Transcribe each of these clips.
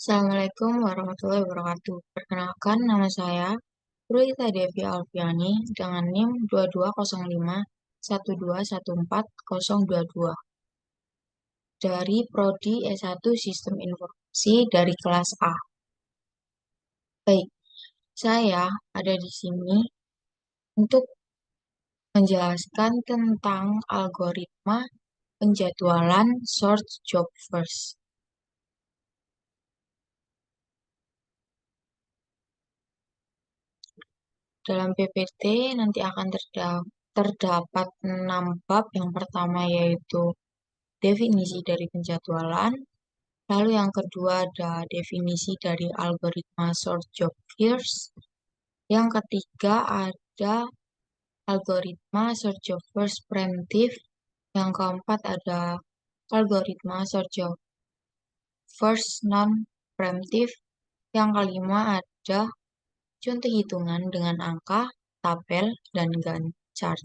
Assalamualaikum warahmatullahi wabarakatuh. Perkenalkan, nama saya Purwita Devi Alfiani dengan NIM 2205 1214022 dari Prodi S1 Sistem Informasi dari kelas A. Baik, saya ada di sini untuk menjelaskan tentang algoritma penjadwalan sort job first. Dalam PPT nanti akan terdapat 6 bab. Yang pertama yaitu definisi dari penjadwalan. Lalu yang kedua ada definisi dari algoritma sort job first. Yang ketiga ada algoritma sort job first preemptive. Yang keempat ada algoritma sort job first non preemptive. Yang kelima ada contoh hitungan dengan angka, tabel, dan Gantt chart.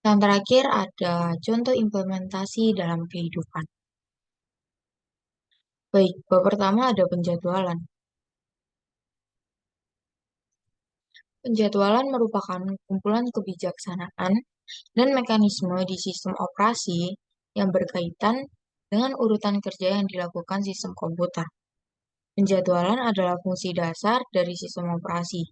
Yang terakhir ada contoh implementasi dalam kehidupan. Baik, bab pertama ada penjadwalan. Penjadwalan merupakan kumpulan kebijaksanaan dan mekanisme di sistem operasi yang berkaitan dengan urutan kerja yang dilakukan sistem komputer. Penjadwalan adalah fungsi dasar dari sistem operasi.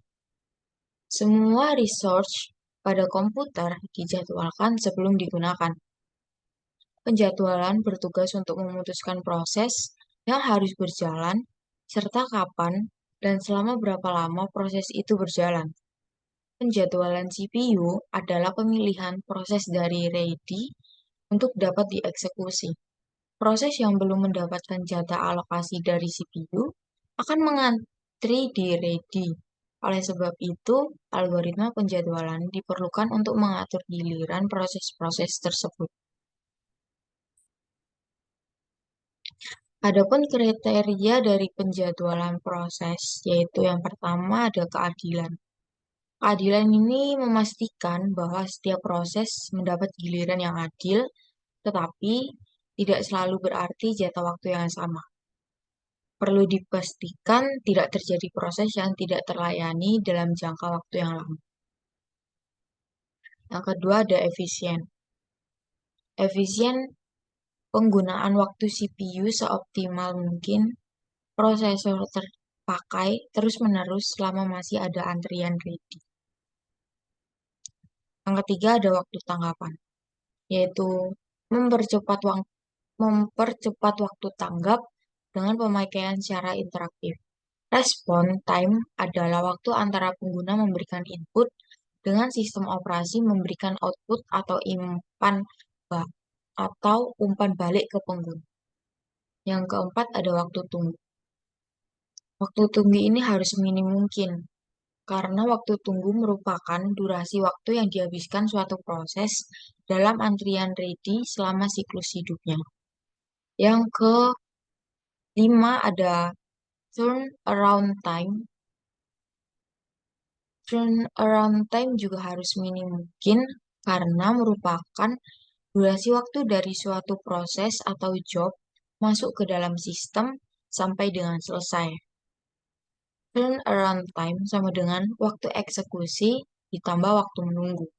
Semua resource pada komputer dijadwalkan sebelum digunakan. Penjadwalan bertugas untuk memutuskan proses yang harus berjalan, serta kapan dan selama berapa lama proses itu berjalan. Penjadwalan CPU adalah pemilihan proses dari ready untuk dapat dieksekusi. Proses yang belum mendapatkan jatah alokasi dari CPU akan mengantri di ready. Oleh sebab itu, algoritma penjadwalan diperlukan untuk mengatur giliran proses-proses tersebut. Adapun kriteria dari penjadwalan proses, yaitu yang pertama ada keadilan. Keadilan ini memastikan bahwa setiap proses mendapat giliran yang adil, tetapi tidak selalu berarti jatah waktu yang sama. Perlu dipastikan tidak terjadi proses yang tidak terlayani dalam jangka waktu yang lama. Yang kedua ada efisien. Efisien penggunaan waktu CPU seoptimal mungkin, prosesor terpakai terus-menerus selama masih ada antrian ready. Yang ketiga ada waktu tanggapan, yaitu mempercepat waktu tanggap dengan pemakaian secara interaktif. Respon time adalah waktu antara pengguna memberikan input dengan sistem operasi memberikan output atau umpan balik ke pengguna. Yang keempat ada waktu tunggu. Waktu tunggu ini harus minim mungkin, karena waktu tunggu merupakan durasi waktu yang dihabiskan suatu proses dalam antrian ready selama siklus hidupnya. Yang kelima ada turnaround time. Turnaround time juga harus minim mungkin karena merupakan durasi waktu dari suatu proses atau job masuk ke dalam sistem sampai dengan selesai. Turnaround time sama dengan waktu eksekusi ditambah waktu menunggu.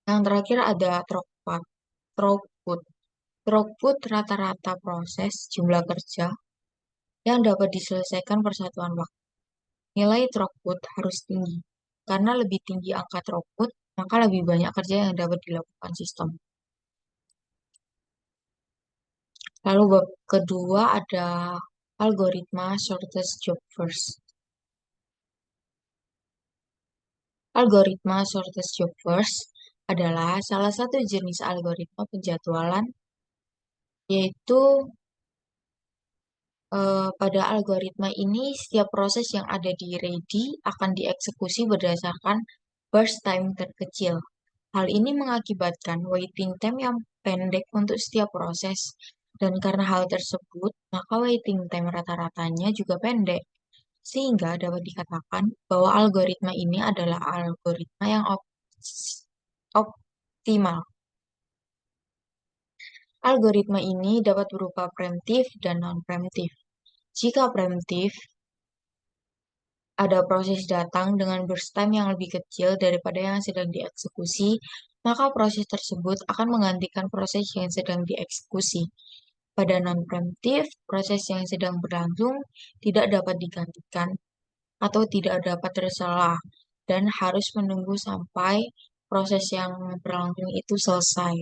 Yang terakhir ada throughput. Throughput. Throughput rata-rata proses jumlah kerja yang dapat diselesaikan persatuan waktu. Nilai throughput harus tinggi. Karena lebih tinggi angka throughput, maka lebih banyak kerja yang dapat dilakukan sistem. Lalu bab kedua ada algoritma shortest job first. Algoritma shortest job first adalah salah satu jenis algoritma penjadwalan, yaitu pada algoritma ini setiap proses yang ada di ready akan dieksekusi berdasarkan burst time terkecil. Hal ini mengakibatkan waiting time yang pendek untuk setiap proses, dan karena hal tersebut, maka waiting time rata-ratanya juga pendek. Sehingga dapat dikatakan bahwa algoritma ini adalah algoritma yang optimal. Algoritma ini dapat berupa preemptif dan non-preemptif. Jika preemptif, ada proses datang dengan burst time yang lebih kecil daripada yang sedang dieksekusi, maka proses tersebut akan menggantikan proses yang sedang dieksekusi. Pada non-preemptif, proses yang sedang berlangsung tidak dapat digantikan atau tidak dapat terselah dan harus menunggu sampai proses yang berlangsung itu selesai.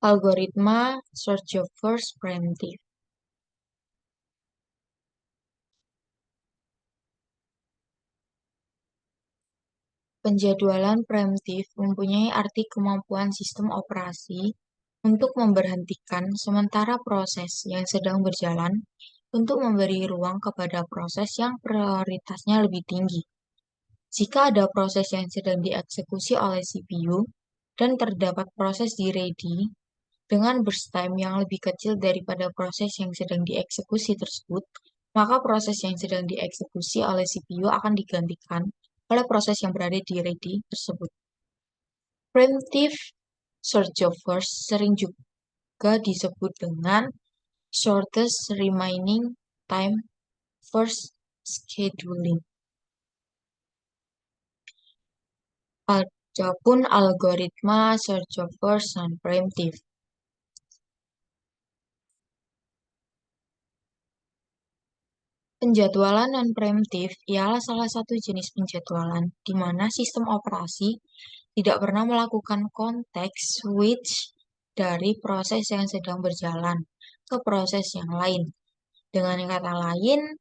Algoritma search of first preemptive. Penjadwalan preemptif mempunyai arti kemampuan sistem operasi untuk memberhentikan sementara proses yang sedang berjalan untuk memberi ruang kepada proses yang prioritasnya lebih tinggi. Jika ada proses yang sedang dieksekusi oleh CPU dan terdapat proses di ready dengan burst time yang lebih kecil daripada proses yang sedang dieksekusi tersebut, maka proses yang sedang dieksekusi oleh CPU akan digantikan oleh proses yang berada di ready tersebut. Preemptive search of first sering juga disebut dengan shortest remaining time first scheduling. Adapun algoritma search of first non-preemptive. Penjadwalan non-preemptif ialah salah satu jenis penjadwalan di mana sistem operasi tidak pernah melakukan konteks switch dari proses yang sedang berjalan ke proses yang lain. Dengan kata lain,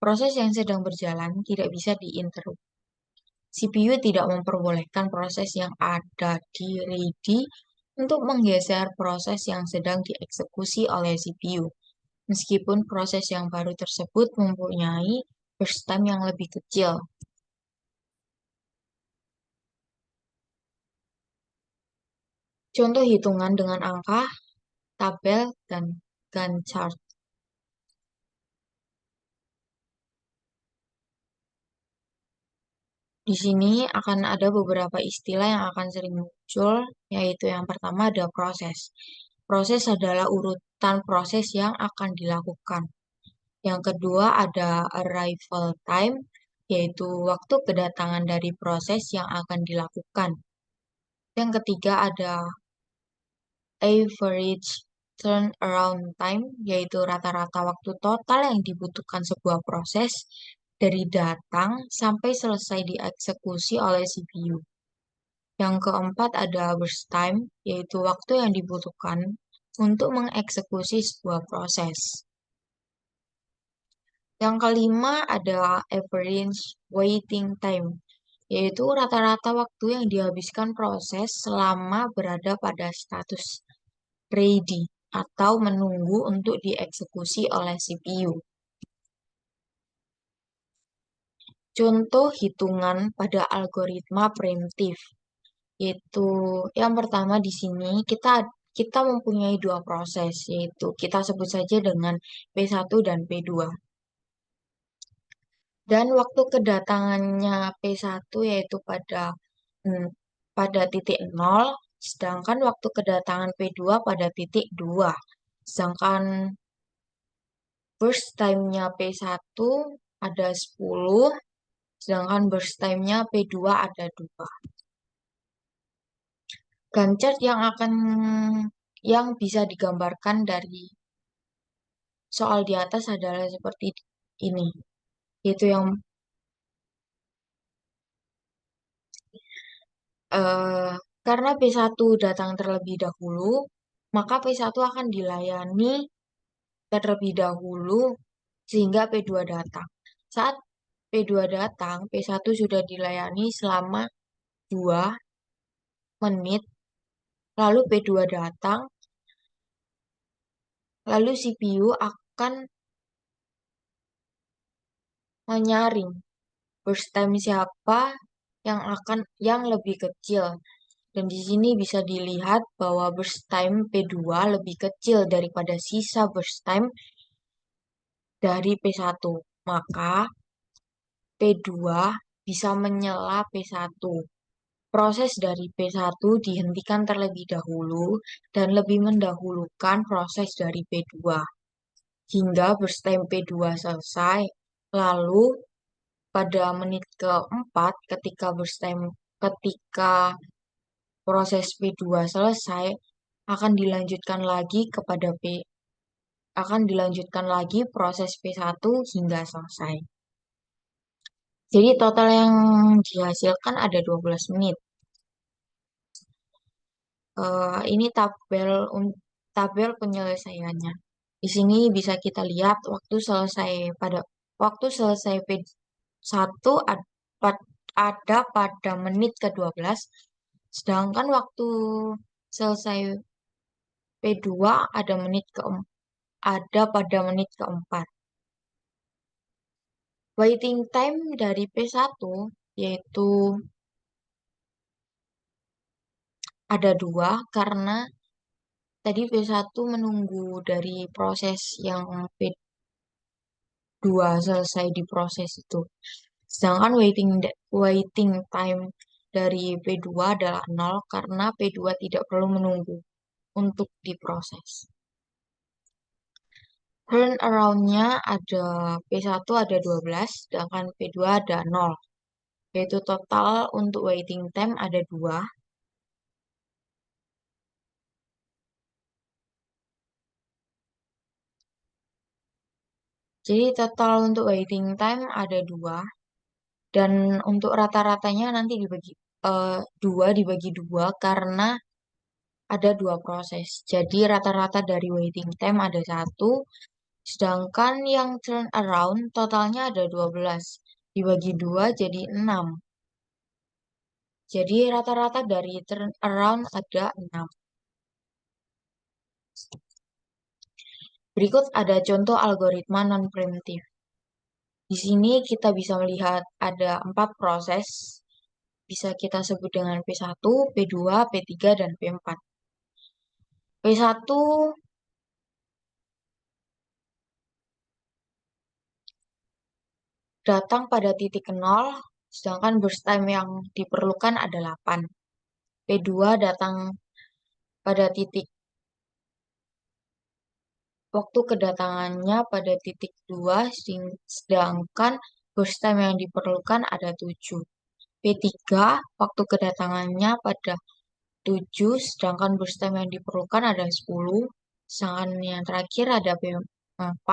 proses yang sedang berjalan tidak bisa diinterrupt. CPU tidak memperbolehkan proses yang ada di ready untuk menggeser proses yang sedang dieksekusi oleh CPU. Meskipun proses yang baru tersebut mempunyai burst time yang lebih kecil. Contoh hitungan dengan angka, tabel, dan Gantt chart. Di sini akan ada beberapa istilah yang akan sering muncul, yaitu yang pertama ada proses. Proses adalah urutan proses yang akan dilakukan. Yang kedua ada arrival time, yaitu waktu kedatangan dari proses yang akan dilakukan. Yang ketiga ada average turnaround time, yaitu rata-rata waktu total yang dibutuhkan sebuah proses dari datang sampai selesai dieksekusi oleh CPU. Yang keempat ada burst time, yaitu waktu yang dibutuhkan untuk mengeksekusi sebuah proses. Yang kelima ada average waiting time, yaitu rata-rata waktu yang dihabiskan proses selama berada pada status ready atau menunggu untuk dieksekusi oleh CPU. Contoh hitungan pada algoritma preemptif yaitu yang pertama di sini kita kita mempunyai dua proses, yaitu kita sebut saja dengan P1 dan P2. Dan waktu kedatangannya P1 yaitu hmm, pada titik 0, sedangkan waktu kedatangan P2 pada titik 2. Sedangkan burst time-nya P1 ada 10, sedangkan burst time-nya P2 ada 2. Gantt chart yang bisa digambarkan dari soal di atas adalah seperti ini, yaitu yang eh, karena P1 datang terlebih dahulu, maka P1 akan dilayani terlebih dahulu sehingga P2 datang. Saat P2 datang, P1 sudah dilayani selama 2 menit, lalu P2 datang, lalu CPU akan menyaring burst time siapa yang lebih kecil. Dan di sini bisa dilihat bahwa burst time P2 lebih kecil daripada sisa burst time dari P1. Maka P2 bisa menyela P1. proses dari P1 dihentikan terlebih dahulu dan lebih mendahulukan proses dari P2 hingga bursttime P2 selesai. Lalu pada menit keempat ketika proses P2 selesai akan dilanjutkan lagi proses P1 hingga selesai. Jadi total yang dihasilkan ada 12 menit. Ini tabel penyelesaiannya. Di sini bisa kita lihat waktu selesai P1 ada pada menit ke-12, sedangkan waktu selesai P2 ada pada menit keempat. Waiting time dari P1 yaitu ada 2 karena tadi P1 menunggu dari proses yang P2 selesai diproses itu. Sedangkan waiting time dari P2 adalah 0 karena P2 tidak perlu menunggu untuk diproses. Turnaround-nya P1 ada 12, sedangkan P2 ada 0. Yaitu total untuk waiting time ada 2. Jadi total untuk waiting time ada 2. Dan untuk rata-ratanya nanti 2 dibagi 2 karena ada 2 proses. Jadi rata-rata dari waiting time ada 1. Sedangkan yang turnaround totalnya ada 12. Dibagi 2 jadi 6. Jadi rata-rata dari turnaround ada 6. Berikut ada contoh algoritma non-preemptive. Di sini kita bisa melihat ada 4 proses. Bisa kita sebut dengan P1, P2, P3, dan P4. P1 datang pada titik 0, sedangkan burst time yang diperlukan ada 8. P2 datang pada titik waktu kedatangannya pada titik 2, sedangkan burst time yang diperlukan ada 7. P3 waktu kedatangannya pada 7, sedangkan burst time yang diperlukan ada 10. Sedangkan yang terakhir ada P4,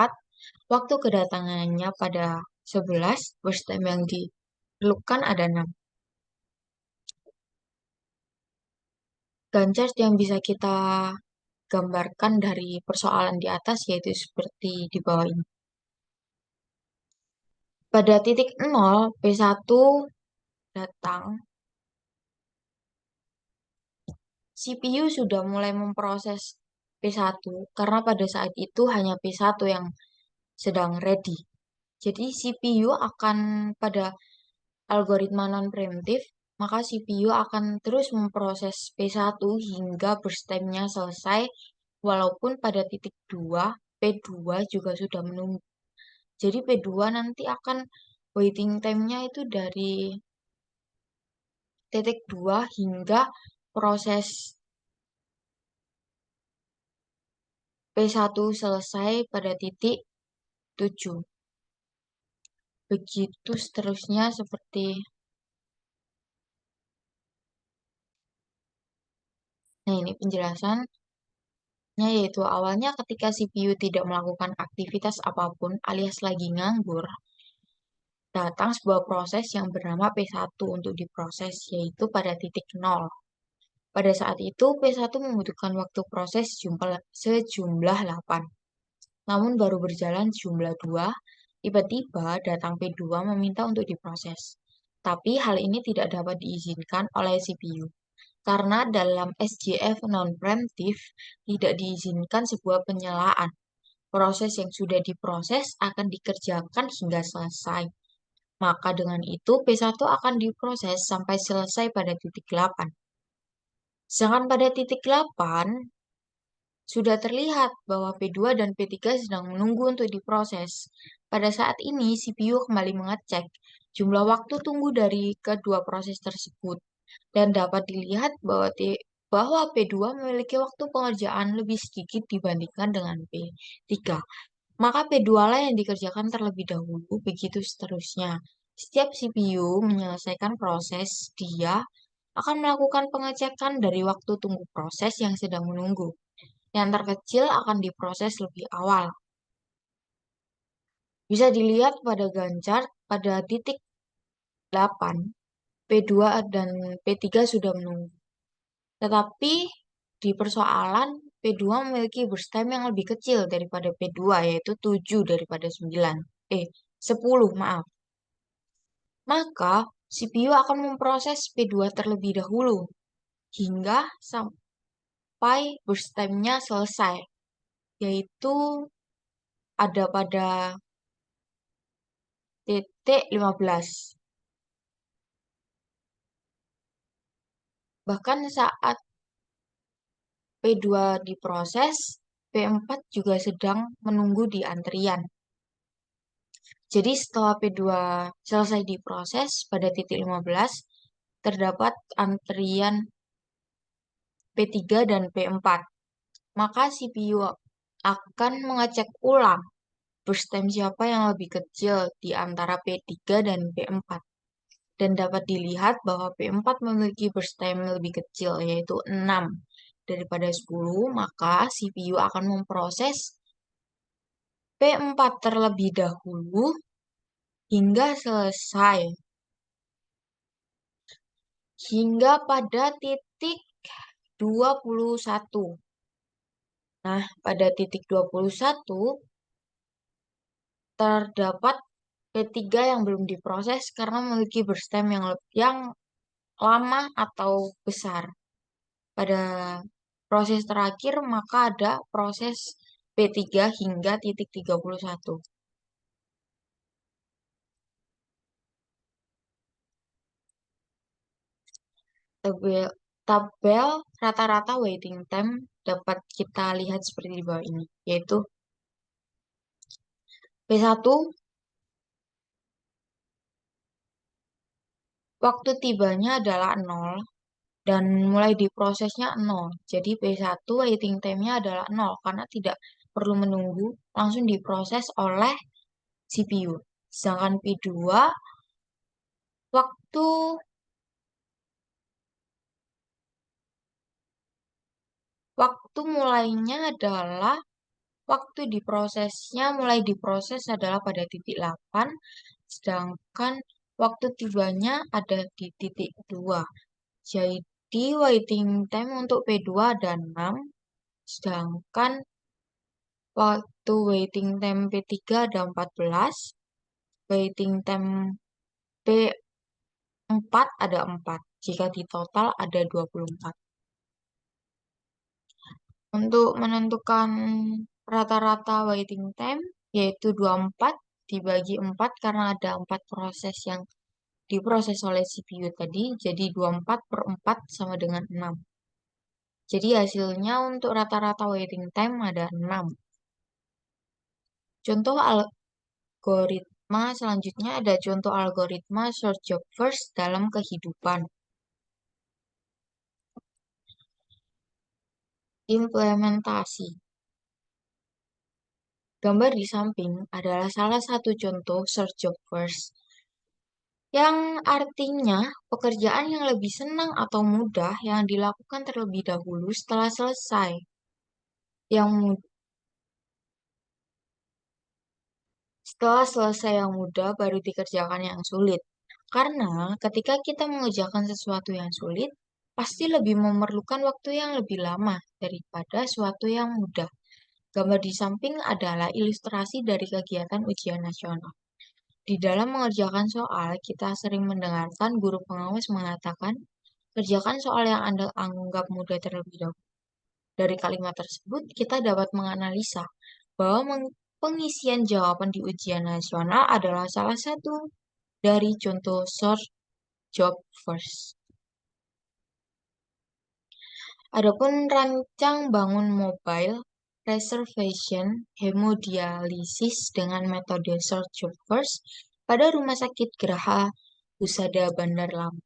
waktu kedatangannya pada 11, burst time yang diperlukan ada 6. Ganjar yang bisa kita gambarkan dari persoalan di atas yaitu seperti di bawah ini. Pada titik 0, P1 datang, CPU sudah mulai memproses P1 karena pada saat itu hanya P1 yang sedang ready. Jadi CPU akan pada algoritma non-preemptive, maka CPU akan terus memproses P1 hingga burst time-nya selesai, walaupun pada titik 2, P2 juga sudah menunggu. Jadi P2 nanti akan waiting time-nya itu dari titik 2 hingga proses P1 selesai pada titik 7. Begitu seterusnya seperti. Nah, ini penjelasannya yaitu awalnya ketika CPU tidak melakukan aktivitas apapun alias lagi nganggur, datang sebuah proses yang bernama P1 untuk diproses, yaitu pada titik 0. Pada saat itu, P1 membutuhkan waktu proses sejumlah 8. Namun baru berjalan jumlah 2, tiba-tiba datang P2 meminta untuk diproses. Tapi hal ini tidak dapat diizinkan oleh CPU. Karena dalam SJF non-preemptive tidak diizinkan sebuah penyelaan. Proses yang sudah diproses akan dikerjakan hingga selesai. Maka dengan itu P1 akan diproses sampai selesai pada titik 8. Sedangkan pada titik 8 sudah terlihat bahwa P2 dan P3 sedang menunggu untuk diproses. Pada saat ini CPU kembali mengecek jumlah waktu tunggu dari kedua proses tersebut. Dan dapat dilihat bahwa P2 memiliki waktu pengerjaan lebih sedikit dibandingkan dengan P3. Maka P2 lah yang dikerjakan terlebih dahulu, begitu seterusnya. Setiap CPU menyelesaikan proses, dia akan melakukan pengecekan dari waktu tunggu proses yang sedang menunggu. Yang terkecil akan diproses lebih awal. Bisa dilihat pada gancar pada titik 8, P2 dan P3 sudah menunggu. Tetapi di persoalan P2 memiliki burst time yang lebih kecil daripada P2, yaitu 7 daripada 9. 10, maaf. Maka CPU akan memproses P2 terlebih dahulu hingga sampai burst time-nya selesai, yaitu ada pada titik 15. Bahkan saat P2 diproses, P4 juga sedang menunggu di antrian. Jadi setelah P2 selesai diproses pada titik 15, terdapat antrian P3 dan P4. Maka CPU akan mengecek ulang burst time siapa yang lebih kecil di antara P3 dan P4. Dan dapat dilihat bahwa P4 memiliki burst time lebih kecil, yaitu 6 daripada 10, maka CPU akan memproses P4 terlebih dahulu hingga selesai. Hingga pada titik 21. Nah, pada titik 21 terdapat P3 yang belum diproses karena memiliki burst time yang lama atau besar. Pada proses terakhir, maka ada proses P3 hingga titik 31. Tabel, tabel rata-rata waiting time dapat kita lihat seperti di bawah ini, yaitu P1 waktu tibanya adalah 0 dan mulai diprosesnya 0. Jadi P1 waiting time-nya adalah 0 karena tidak perlu menunggu, langsung diproses oleh CPU. Sedangkan P2 waktu waktu mulainya adalah waktu diprosesnya mulai diproses adalah pada titik 8, sedangkan waktu tibanya ada di titik 2. Jadi waiting time untuk P2 ada 6, sedangkan waktu waiting time P3 ada 14, waiting time P4 ada 4. Jika di total ada 24. Untuk menentukan rata-rata waiting time, yaitu 24 dibagi 4 karena ada 4 proses yang diproses oleh CPU tadi, jadi 24 per 4 sama dengan 6. Jadi hasilnya untuk rata-rata waiting time ada 6. Contoh algoritma selanjutnya ada contoh algoritma short job first dalam kehidupan. Implementasi. Gambar di samping adalah salah satu contoh search job first, yang artinya pekerjaan yang lebih senang atau mudah yang dilakukan terlebih dahulu setelah selesai. Setelah selesai yang mudah, baru dikerjakan yang sulit. Karena ketika kita mengerjakan sesuatu yang sulit, pasti lebih memerlukan waktu yang lebih lama daripada sesuatu yang mudah. Gambar di samping adalah ilustrasi dari kegiatan ujian nasional. Di dalam mengerjakan soal, kita sering mendengarkan guru pengawas mengatakan, kerjakan soal yang Anda anggap mudah terlebih dahulu. Dari kalimat tersebut, kita dapat menganalisa bahwa pengisian jawaban di ujian nasional adalah salah satu dari contoh short job first. Adapun rancang bangun mobile reservation hemodialisis dengan metode short job first pada Rumah Sakit Geraha Husada Bandar Lampung.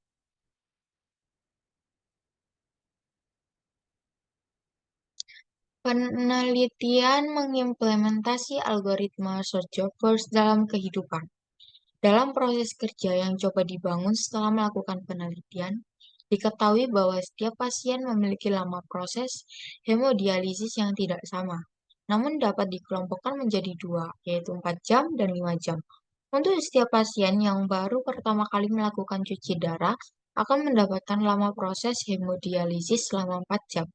Penelitian mengimplementasi algoritma search job first dalam kehidupan. Dalam proses kerja yang coba dibangun setelah melakukan penelitian, diketahui bahwa setiap pasien memiliki lama proses hemodialisis yang tidak sama, namun dapat dikelompokkan menjadi dua, yaitu 4 jam dan 5 jam. Untuk setiap pasien yang baru pertama kali melakukan cuci darah, akan mendapatkan lama proses hemodialisis selama 4 jam.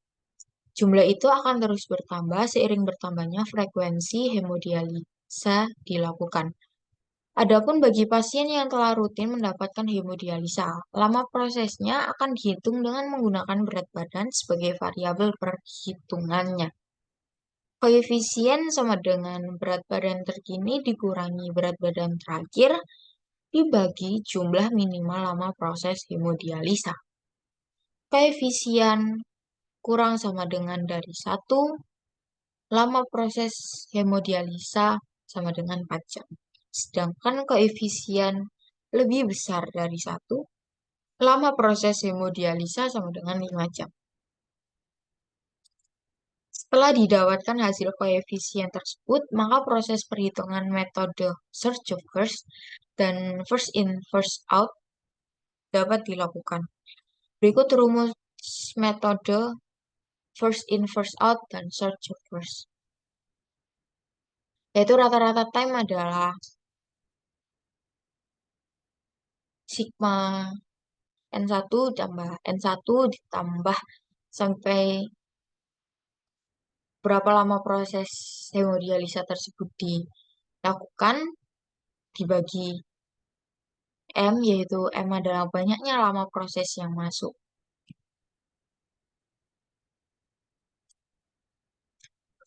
Jumlah itu akan terus bertambah seiring bertambahnya frekuensi hemodialisa dilakukan. Adapun bagi pasien yang telah rutin mendapatkan hemodialisa, lama prosesnya akan dihitung dengan menggunakan berat badan sebagai variabel perhitungannya. Koefisien sama dengan berat badan terkini dikurangi berat badan terakhir dibagi jumlah minimal lama proses hemodialisa. Koefisien kurang sama dengan dari 1, lama proses hemodialisa sama dengan 4 jam. Sedangkan koefisien lebih besar dari 1, lama proses hemodialisa sama dengan 5 jam. Setelah didapatkan hasil koefisien tersebut, maka proses perhitungan metode search of first dan first in first out dapat dilakukan. Berikut rumus metode first in first out dan search of first. Yaitu rata-rata time adalah sigma N1 tambah N1 ditambah sampai berapa lama proses hemodialisa tersebut dilakukan dibagi M, yaitu M adalah banyaknya lama proses yang masuk.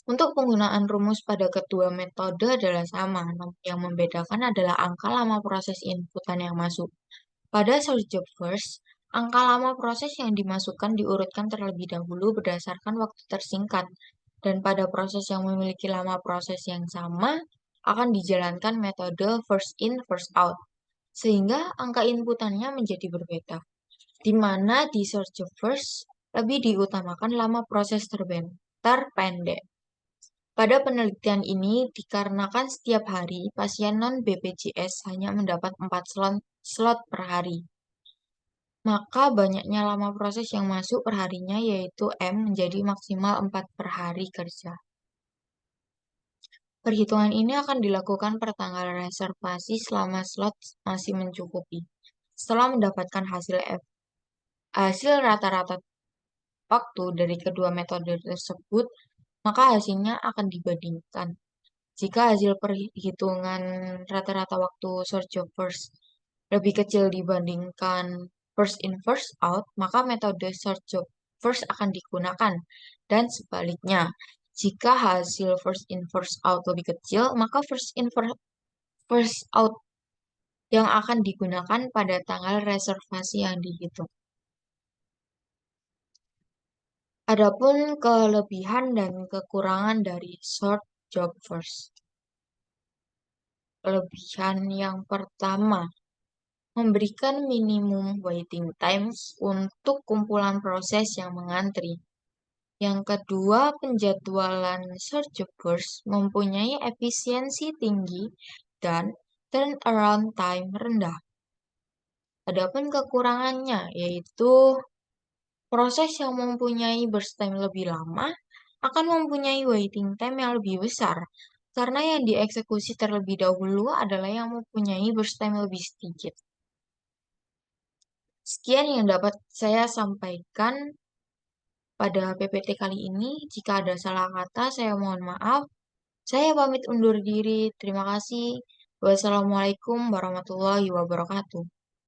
Untuk penggunaan rumus pada kedua metode adalah sama, namun yang membedakan adalah angka lama proses inputan yang masuk. Pada search job first, angka lama proses yang dimasukkan diurutkan terlebih dahulu berdasarkan waktu tersingkat, dan pada proses yang memiliki lama proses yang sama akan dijalankan metode first in first out, sehingga angka inputannya menjadi berbeda, di mana di search job first lebih diutamakan lama proses terpendek. Pada penelitian ini, dikarenakan setiap hari pasien non-BPJS hanya mendapat 4 slot per hari, maka banyaknya lama proses yang masuk perharinya yaitu M menjadi maksimal 4 per hari kerja. Perhitungan ini akan dilakukan per tanggal reservasi selama slot masih mencukupi. Setelah mendapatkan hasil rata-rata waktu dari kedua metode tersebut, maka hasilnya akan dibandingkan. Jika hasil perhitungan rata-rata waktu search job first lebih kecil dibandingkan first in first out, maka metode search job first akan digunakan. Dan sebaliknya, jika hasil first in first out lebih kecil, maka first in first out yang akan digunakan pada tanggal reservasi yang dihitung. Adapun kelebihan dan kekurangan dari search job first. Kelebihan yang pertama, memberikan minimum waiting times untuk kumpulan proses yang mengantri. Yang kedua, penjadwalan search job first mempunyai efisiensi tinggi dan turnaround time rendah. Adapun kekurangannya yaitu proses yang mempunyai burst time lebih lama akan mempunyai waiting time yang lebih besar karena yang dieksekusi terlebih dahulu adalah yang mempunyai burst time lebih sedikit. Sekian yang dapat saya sampaikan pada PPT kali ini. Jika ada salah kata, saya mohon maaf. Saya pamit undur diri. Terima kasih. Wassalamualaikum warahmatullahi wabarakatuh.